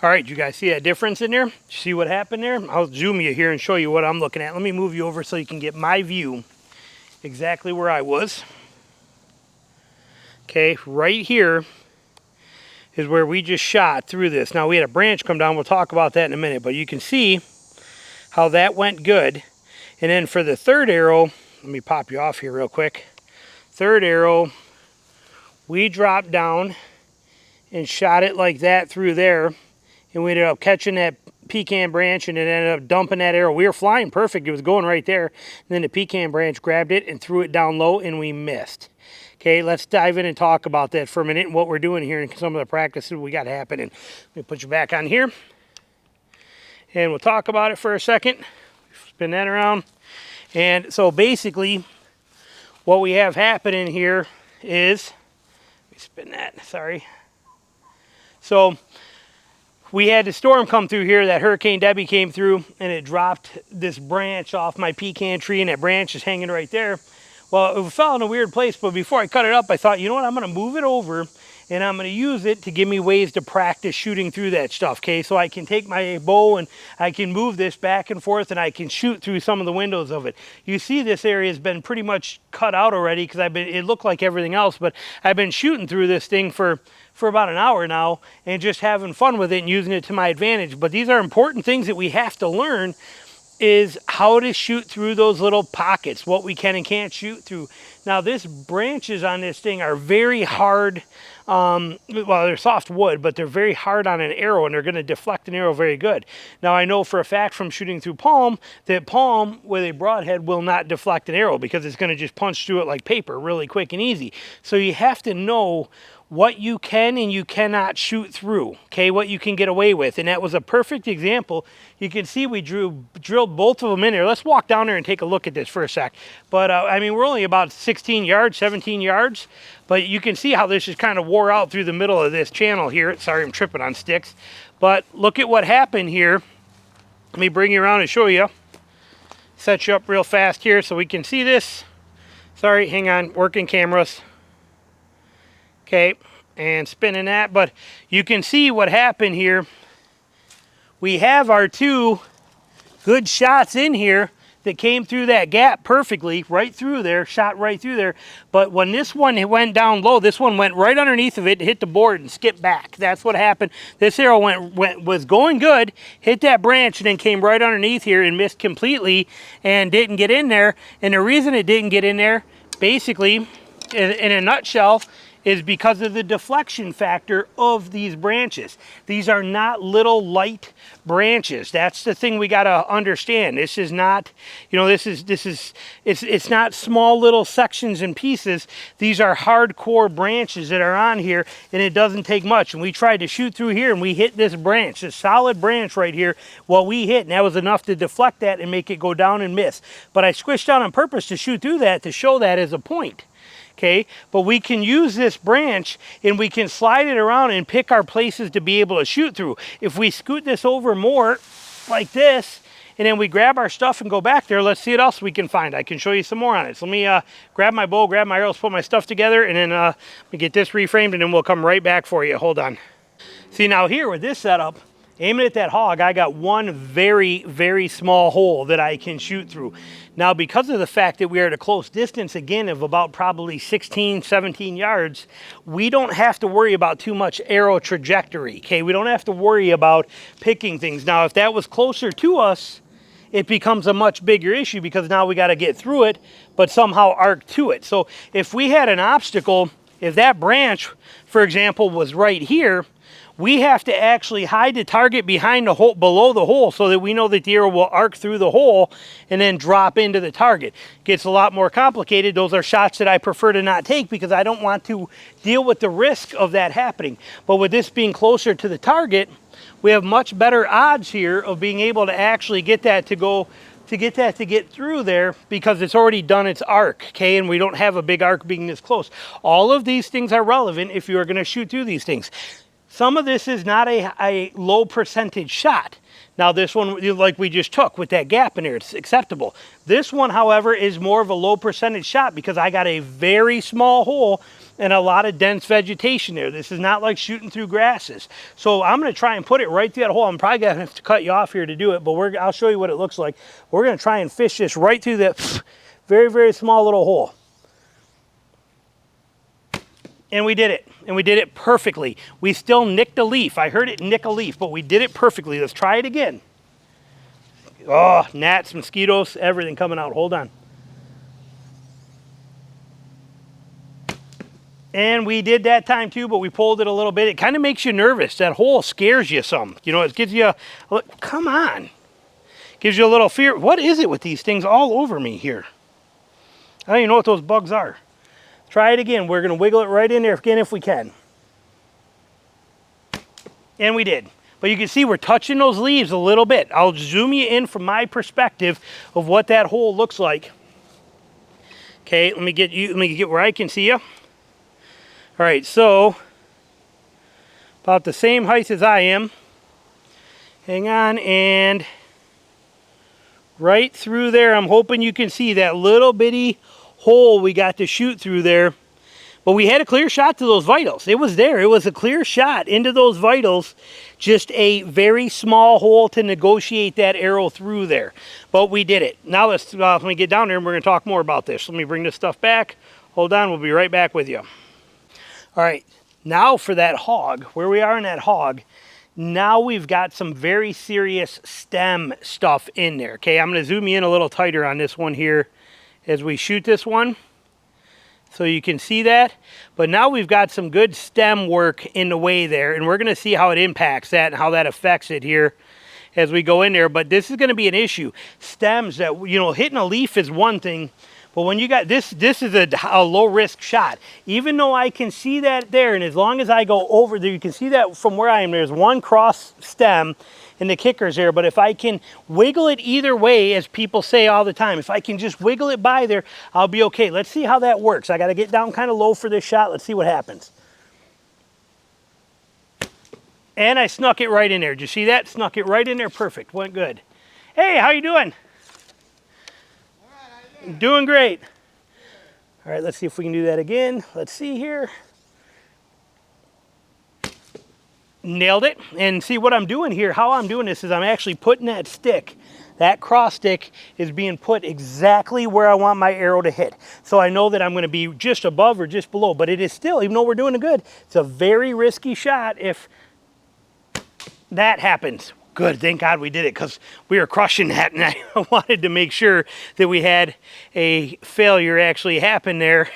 All right, you guys see that difference in there? See what happened there? I'll zoom you here and show you what I'm looking at. Let me move you over so you can get my view exactly where I was. Okay, right here is where we just shot through this. Now we had a branch come down. We'll talk about that in a minute, but you can see how that went good. And then for the third arrow, let me pop you off here real quick. Third arrow, we dropped down and shot it like that through there. And we ended up catching that pecan branch and it ended up dumping that arrow. We were flying perfect. It was going right there. And then the pecan branch grabbed it and threw it down low and we missed. Okay, let's dive in and talk about that for a minute and what we're doing here and some of the practices we got happening. Let me put you back on here. And we'll talk about it for a second. Spin that around. And so basically what we have happening here is, let me spin that, sorry. So we had the storm come through here, that Hurricane Debbie came through and it dropped this branch off my pecan tree and that branch is hanging right there. Well, it fell in a weird place, but before I cut it up, I thought, you know what, I'm gonna move it over and I'm gonna use it to give me ways to practice shooting through that stuff, okay? So I can take my bow and I can move this back and forth and I can shoot through some of the windows of it. You see this area has been pretty much cut out already because it looked like everything else, but I've been shooting through this thing for about an hour now and just having fun with it and using it to my advantage. But these are important things that we have to learn, is how to shoot through those little pockets, what we can and can't shoot through. Now this branches on this thing are very hard. Well, they're soft wood, but they're very hard on an arrow and they're going to deflect an arrow very good. Now I know for a fact from shooting through palm that palm with a broadhead will not deflect an arrow because it's going to just punch through it like paper really quick and easy. So you have to know what you can and you cannot shoot through, okay, what you can get away with. And that was a perfect example. You can see we drilled both of them in there. Let's walk down there and take a look at this for a sec. But I mean, we're only about 16 yards, 17 yards, but you can see how this just kind of wore out through the middle of this channel here. Sorry, I'm tripping on sticks. But look at what happened here. Let me bring you around and show you. Set you up real fast here so we can see this. Sorry, hang on, working cameras. Okay, and spinning that, but you can see what happened here. We have our two good shots in here that came through that gap perfectly, right through there, shot right through there. But when this one went down low, this one went right underneath of it, hit the board and skipped back. That's what happened. This arrow was going good, hit that branch and then came right underneath here and missed completely and didn't get in there. And the reason it didn't get in there, basically, in a nutshell, is because of the deflection factor of these branches. These are not little light branches. That's the thing we gotta understand. This is not, you know, it's not small little sections and pieces. These are hardcore branches that are on here, and it doesn't take much. And we tried to shoot through here and we hit this branch, this solid branch right here, what we hit, and that was enough to deflect that and make it go down and miss. But I squished down on purpose to shoot through that to show that as a point. Okay, but we can use this branch and we can slide it around and pick our places to be able to shoot through. If we scoot this over more like this and then we grab our stuff and go back there, let's see what else we can find. I can show you some more on it. So let me grab my bow, grab my arrows, put my stuff together, and then let me get this reframed and then we'll come right back for you. Hold on. See, now here with this setup, aiming at that hog, I got one very, very small hole that I can shoot through. Now, because of the fact that we are at a close distance, again, of about probably 16, 17 yards, we don't have to worry about too much arrow trajectory, okay? We don't have to worry about picking things. Now, if that was closer to us, it becomes a much bigger issue because now we got to get through it, but somehow arc to it. So if we had an obstacle, if that branch, for example, was right here, we have to actually hide the target behind the hole, below the hole, so that we know that the arrow will arc through the hole and then drop into the target. It gets a lot more complicated. Those are shots that I prefer to not take because I don't want to deal with the risk of that happening. But with this being closer to the target, we have much better odds here of being able to actually get that to go, to get through there because it's already done its arc, okay? And we don't have a big arc being this close. All of these things are relevant if you are going to shoot through these things. Some of this is not a low percentage shot. Now this one, like we just took with that gap in there, it's acceptable. This one, however, is more of a low percentage shot because I got a very small hole and a lot of dense vegetation there. This is not like shooting through grasses. So I'm going to try and put it right through that hole. I'm probably going to have to cut you off here to do it, but I'll show you what it looks like. We're going to try and fish this right through that very, very small little hole. And we did it. And we did it perfectly. We still nicked a leaf. I heard it nick a leaf, but we did it perfectly. Let's try it again. Oh, gnats, mosquitoes, everything coming out. Hold on. And we did that time too, but we pulled it a little bit. It kind of makes you nervous. That hole scares you some. You know, it gives you a, come on. Gives you a little fear. What is it with these things all over me here? I don't even know what those bugs are. Try it again. We're going to wiggle it right in there again if we can. And we did. But you can see we're touching those leaves a little bit. I'll zoom you in from my perspective of what that hole looks like. Okay, let me get where I can see you. All right, so about the same height as I am. Hang on, and right through there, I'm hoping you can see that little bitty hole we got to shoot through there. But we had a clear shot to those vitals. It was there. It was a clear shot into those vitals. Just a very small hole to negotiate that arrow through there. But we did it. Now let me get down there and we're going to talk more about this. Let me bring this stuff back. Hold on. We'll be right back with you. All right. Now for that hog. Where we are in that hog. Now we've got some very serious stem stuff in there. Okay. I'm going to zoom you in a little tighter on this one here as we shoot this one. So you can see that, but now we've got some good stem work in the way there, and we're going to see how it impacts that and how that affects it here as we go in there. But this is going to be an issue. Stems that, you know, hitting a leaf is one thing, but when you got this is a low risk shot. Even though I can see that there, and as long as I go over there, you can see that from where I am, there's one cross stem and the kicker's there. But if I can wiggle it either way, as people say all the time, if I can just wiggle it by there, I'll be okay. Let's see how that works. I got to get down kind of low for this shot. Let's see what happens. And I snuck it right in there. Did you see that? Snuck it right in there. Perfect. Went good. Hey, how you doing? All right, how you doing? Doing great. All right, let's see if we can do that again. Let's see here. Nailed it. And see what I'm doing here, how I'm doing this is I'm actually putting that stick, that cross stick is being put exactly where I want my arrow to hit. So I know that I'm going to be just above or just below, but it is still, even though we're doing it good, it's a very risky shot if that happens. Good, thank God we did it because we were crushing that, and I wanted to make sure that we had a failure actually happen there,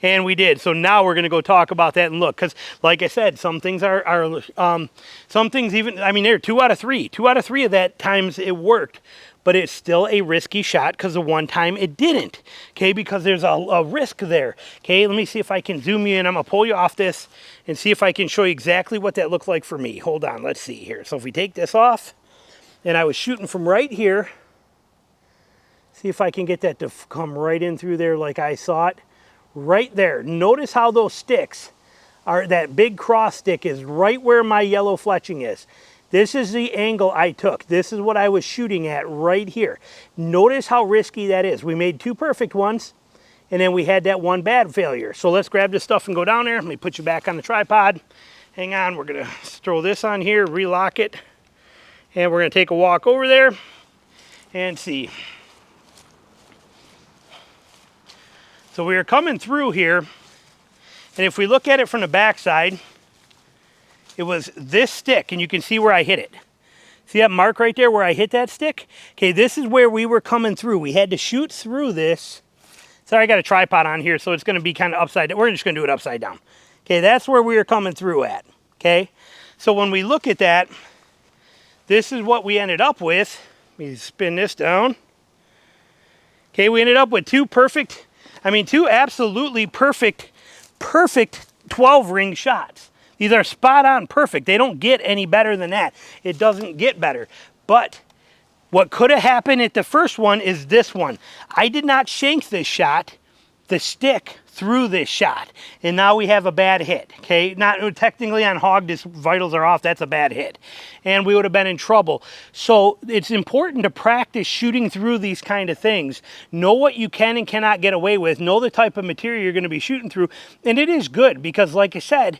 and we did. So now we're going to go talk about that and look, because like I said, some things some things even, I mean, they're 2 out of 3. 2 out of 3 of that times it worked, but it's still a risky shot because the one time it didn't, okay, because there's a risk there. Okay, let me see if I can zoom you in. I'm going to pull you off this and see if I can show you exactly what that looked like for me. Hold on, let's see here. So if we take this off, and I was shooting from right here, see if I can get that to come right in through there like I saw it. Right there. Notice how those sticks are, that big cross stick is right where my yellow fletching is. This is the angle I took. This is what I was shooting at right here. Notice how risky that is. We made 2 perfect ones, and then we had that 1 bad failure. So let's grab this stuff and go down there. Let me put you back on the tripod. Hang on, we're gonna throw this on here, relock it, and we're gonna take a walk over there and see. So we are coming through here, and if we look at it from the backside, it was this stick, and you can see where I hit it. See that mark right there where I hit that stick? Okay, this is where we were coming through. We had to shoot through this. Sorry, I got a tripod on here, so it's going to be kind of upside down. We're just going to do it upside down. Okay, that's where we were coming through at. Okay, so when we look at that, this is what we ended up with. Let me spin this down. Okay, we ended up with 2 absolutely perfect 12 ring shots. These are spot on perfect. They don't get any better than that. It doesn't get better. But what could have happened at the first one is this one. I did not shank this shot, the stick, through this shot. And now we have a bad hit, okay? Not technically on hog, this vitals are off, that's a bad hit. And we would have been in trouble. So it's important to practice shooting through these kind of things. Know what you can and cannot get away with. Know the type of material you're going to be shooting through. And it is good because, like I said,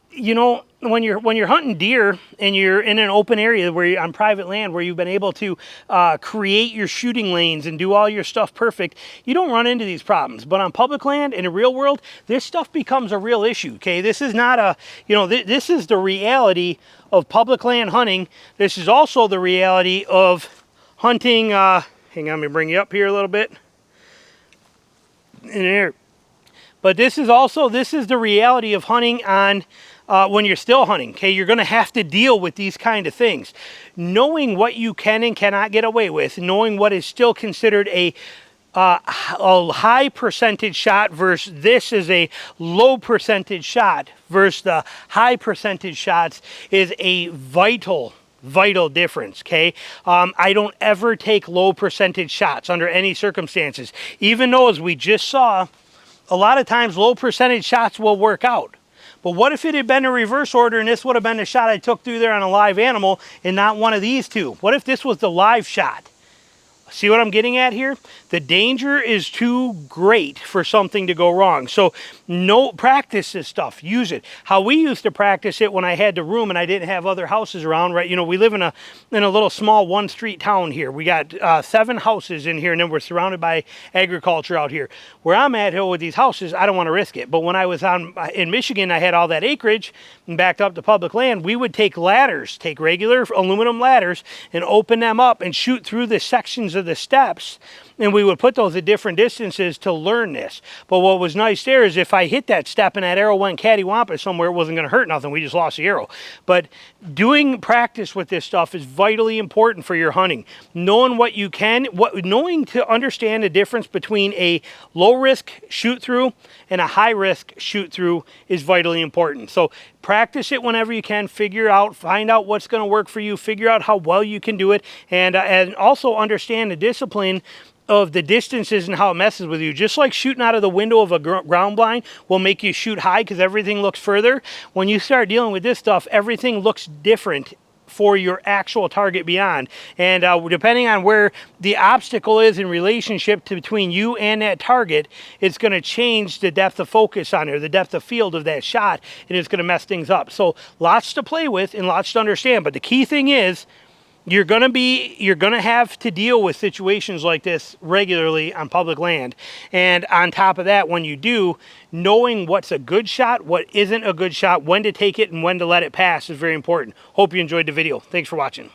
you know, when you're hunting deer and you're in an open area where you're on private land where you've been able to create your shooting lanes and do all your stuff perfect, you don't run into these problems. But on public land in the real world, this stuff becomes a real issue. Okay, this is not a, you know, this is the reality of public land hunting. This is also the reality of hunting. Hang on, let me bring you up here a little bit. In there. But this is the reality of hunting on when you're still hunting. Okay, you're going to have to deal with these kind of things. Knowing what you can and cannot get away with, knowing what is still considered a high percentage shot versus this is a low percentage shot versus the high percentage shots is a vital difference. Okay, I don't ever take low percentage shots under any circumstances, even though, as we just saw, a lot of times low percentage shots will work out. But what if it had been a reverse order and this would have been the shot I took through there on a live animal and not one of these two? What if this was the live shot? See what I'm getting at here? The danger is too great for something to go wrong. So practice this stuff, use it. How we used to practice it when I had the room and I didn't have other houses around, right? You know, we live in a little small one street town here. We got 7 houses in here and then we're surrounded by agriculture out here. Where I'm at here with these houses, I don't want to risk it. But when I was in Michigan, I had all that acreage and backed up to public land. We would take ladders, take regular aluminum ladders and open them up and shoot through the sections of the steps, and we would put those at different distances to learn this. But what was nice there is if I hit that step and that arrow went cattywampus somewhere, it wasn't going to hurt nothing. We just lost the arrow. But doing practice with this stuff is vitally important for your hunting. Knowing what you can, knowing to understand the difference between a low risk shoot through and a high risk shoot through is vitally important. So practice it whenever you can, find out what's going to work for you, figure out how well you can do it, and also understand the discipline of the distances and how it messes with you. Just like shooting out of the window of a ground blind will make you shoot high because everything looks further. When you start dealing with this stuff, everything looks different for your actual target beyond. And depending on where the obstacle is in relationship between you and that target, it's going to change the depth of focus on it, the depth of field of that shot, and it's going to mess things up. So lots to play with and lots to understand. But the key thing is, you're going to have to deal with situations like this regularly on public land. And on top of that, when you do, knowing what's a good shot, what isn't a good shot, when to take it and when to let it pass is very important. Hope you enjoyed the video. Thanks for watching.